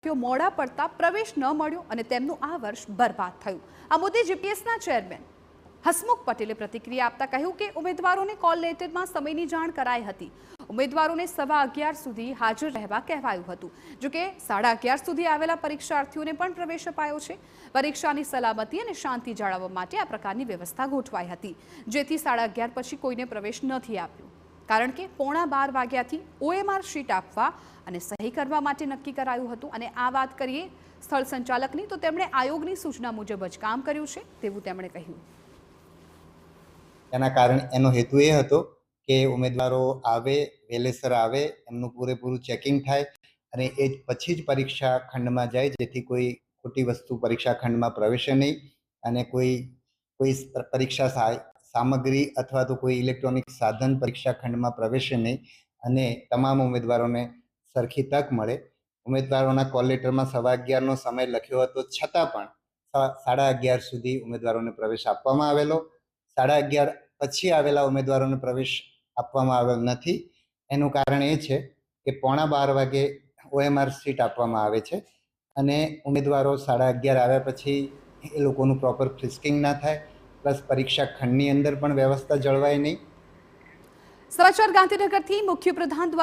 મોડા પડતા પ્રવેશ ન મળ્યો અને તેમનું આ વર્ષ બરબાદ થયું। આ મુદ્દે જીપીએસના ચેરમેન હસમુખ પટેલે પ્રતિક્રિયા આપતા કહ્યું કે ઉમેદવારોને કોલ લેટરમાં સમયની જાણ કરાઈ હતી। ઉમેદવારોને 11:15 સુધી હાજર રહેવા કહેવાયું હતું। જો કે 11:30 સુધી આવેલા પરીક્ષાર્થીઓને પણ પ્રવેશ અપાયો છે। પરીક્ષાની સલામતી અને શાંતિ જાળવવા માટે આ પ્રકારની વ્યવસ્થા ગોઠવાઈ હતી, જેથી 11:30 પછી કોઈને પ્રવેશ નથી આપ્યો, કારણ કે 11:15 વાગ્યાથી ઓએમઆર શીટ આપવા અને સહી કરવા માટે નક્કી કરાયું હતું। અને આ વાત કરીએ સ્થળ સંચાલકની, તો તેમણે આયોગની સૂચના મુજબ જ કામ કર્યું છે તેવું તેમણે કહ્યું। એના કારણે એનો હેતુ એ હતો કે ઉમેદવારો આવે, વેલેસર આવે, એમનું પૂરેપૂરું ચેકિંગ થાય અને એ પછી જ પરીક્ષા ખંડમાં જાય, જેથી કોઈ ખોટી વસ્તુ પરીક્ષા ખંડમાં પ્રવેશે નહીં અને કોઈ પરીક્ષા સામગ્રી અથવા તો કોઈ ઇલેક્ટ્રોનિક સાધન પરીક્ષા ખંડમાં પ્રવેશે નહીં અને તમામ ઉમેદવારોને સરખી તક મળે। ઉમેદવારોના કોલ લેટરમાં 11:15નો સમય લખ્યો હતો, છતાં પણ 11:30 સુધી ઉમેદવારોને પ્રવેશ આપવામાં આવેલો। 11:30 પછી આવેલા ઉમેદવારોને પ્રવેશ આપવામાં આવેલ નથી। એનું કારણ એ છે કે 11:15 વાગે ઓએમઆર સીટ આપવામાં આવે છે અને ઉમેદવારો 11:30 આવ્યા પછી એ લોકોનું પ્રોપર ફ્રિસ્કિંગ ના થાય, પ્લસ પરીક્ષા ખંડની અંદર પણ વ્યવસ્થા જળવાય નહીં। સમાચાર ગાંધીનગરથી મુખ્ય પ્રધાન દ્વારા